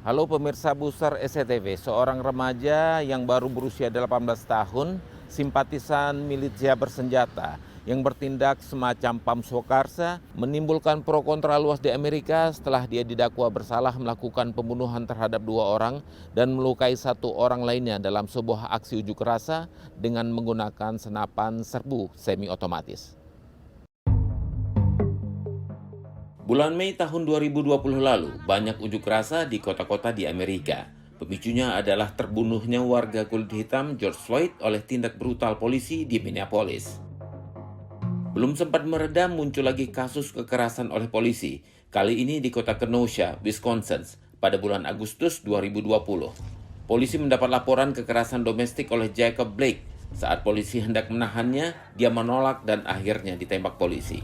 Halo pemirsa Buser SCTV, seorang remaja yang baru berusia 18 tahun, simpatisan milisia bersenjata yang bertindak semacam Pam Swakarsa menimbulkan pro kontra luas di Amerika setelah dia didakwa bersalah melakukan pembunuhan terhadap 2 orang dan melukai 1 orang lainnya dalam sebuah aksi unjuk rasa dengan menggunakan senapan serbu semi otomatis. Bulan Mei tahun 2020 lalu, banyak unjuk rasa di kota-kota di Amerika. Pemicunya adalah terbunuhnya warga kulit hitam George Floyd oleh tindak brutal polisi di Minneapolis. Belum sempat meredam, muncul lagi kasus kekerasan oleh polisi, kali ini di kota Kenosha, Wisconsin, pada bulan Agustus 2020. Polisi mendapat laporan kekerasan domestik oleh Jacob Blake. Saat polisi hendak menahannya, dia menolak dan akhirnya ditembak polisi.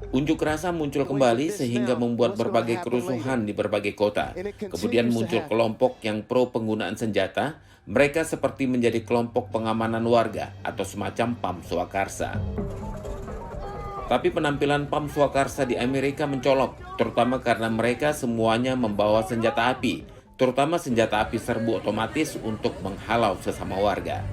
Unjuk rasa muncul kembali sehingga membuat berbagai kerusuhan di berbagai kota. Kemudian muncul kelompok yang pro penggunaan senjata. Mereka seperti menjadi kelompok pengamanan warga atau semacam Pam Swakarsa. Tapi penampilan Pam Swakarsa di Amerika mencolok, terutama karena mereka semuanya membawa senjata api, terutama senjata api serbu otomatis untuk menghalau sesama warga.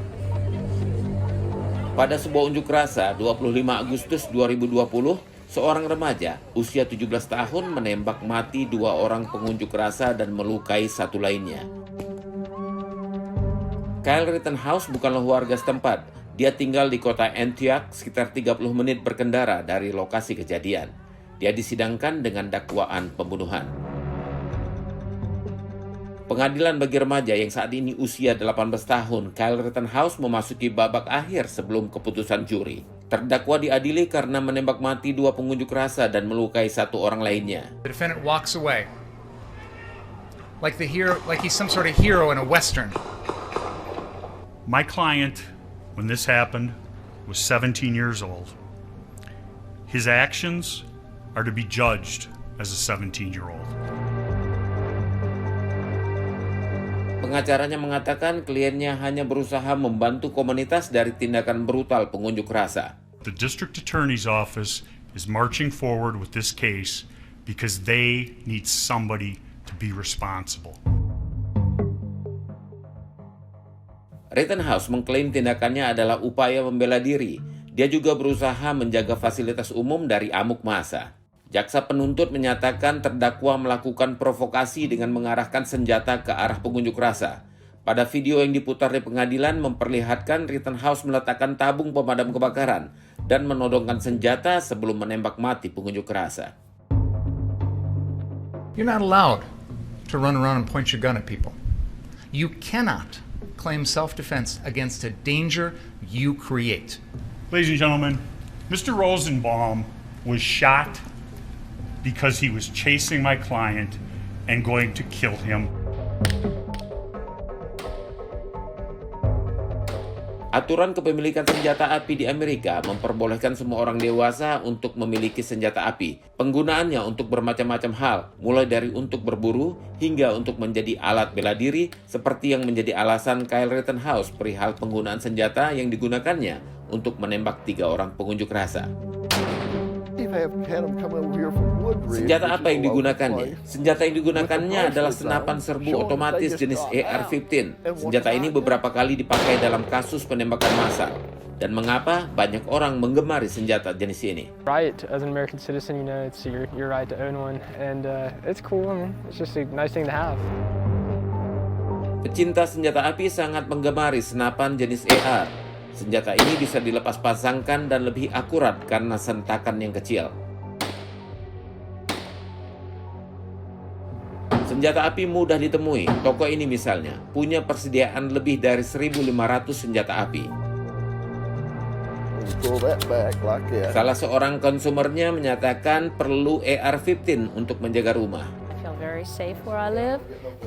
Pada sebuah unjuk rasa 25 Agustus 2020, seorang remaja usia 17 tahun menembak mati 2 orang pengunjuk rasa dan melukai 1 lainnya. Kyle Rittenhouse bukanlah warga setempat. Dia tinggal di kota Antioch, sekitar 30 menit berkendara dari lokasi kejadian. Dia disidangkan dengan dakwaan pembunuhan. Pengadilan bagi remaja yang saat ini usia 18 tahun, Kyle Rittenhouse memasuki babak akhir sebelum keputusan juri. Terdakwa diadili karena menembak mati 2 pengunjuk rasa dan melukai 1 orang lainnya. The defendant walks away like he's some sort of hero in a western. My client, when this happened, was 17 years old. His actions are to be judged as a 17-year-old. Pengacaranya mengatakan kliennya hanya berusaha membantu komunitas dari tindakan brutal pengunjuk rasa. The district attorney's office is marching forward with this case because they need somebody to be responsible. Rittenhouse mengklaim tindakannya adalah upaya membela diri. Dia juga berusaha menjaga fasilitas umum dari amuk massa. Jaksa penuntut menyatakan terdakwa melakukan provokasi dengan mengarahkan senjata ke arah pengunjuk rasa. Pada video yang diputar di pengadilan memperlihatkan Rittenhouse meletakkan tabung pemadam kebakaran dan menodongkan senjata sebelum menembak mati pengunjuk rasa. You're not allowed to run around and point your gun at people. You cannot claim self-defense against a danger you create. Ladies and gentlemen, Mr. Rosenbaum was shot because he was chasing my client and going to kill him. Aturan kepemilikan senjata api di Amerika memperbolehkan semua orang dewasa untuk memiliki senjata api. Penggunaannya untuk bermacam-macam hal, mulai dari untuk berburu hingga untuk menjadi alat bela diri, seperti yang menjadi alasan Kyle Rittenhouse perihal penggunaan senjata yang digunakannya untuk menembak 3 orang pengunjuk rasa. Senjata apa yang digunakannya? Senjata yang digunakannya adalah senapan serbu otomatis jenis AR-15. Senjata ini beberapa kali dipakai dalam kasus penembakan massal. Dan mengapa banyak orang menggemari senjata jenis ini? Right, as an American citizen, you know, it's your right to own one, and it's cool. I mean, it's just a nice thing to have. Pecinta senjata api sangat menggemari senapan jenis AR. Senjata ini bisa dilepas pasangkan dan lebih akurat karena sentakan yang kecil. Senjata api mudah ditemui. Toko ini misalnya punya persediaan lebih dari 1.500 senjata api. Salah seorang konsumernya menyatakan perlu AR-15 untuk menjaga rumah. I feel very safe where I live,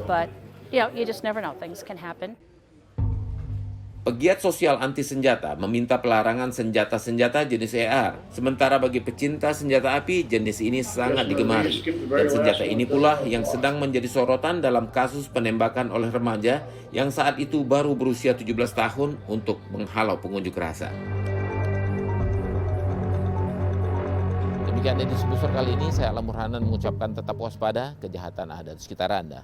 but you just never know, things can happen. Pegiat sosial anti senjata meminta pelarangan senjata-senjata jenis AR. Sementara bagi pecinta senjata api, jenis ini sangat digemari. Dan senjata ini pula yang sedang menjadi sorotan dalam kasus penembakan oleh remaja yang saat itu baru berusia 17 tahun untuk menghalau pengunjuk rasa. Demikian edisi Busur kali ini, saya Alam Burhanan mengucapkan tetap waspada, kejahatan ada di sekitar Anda.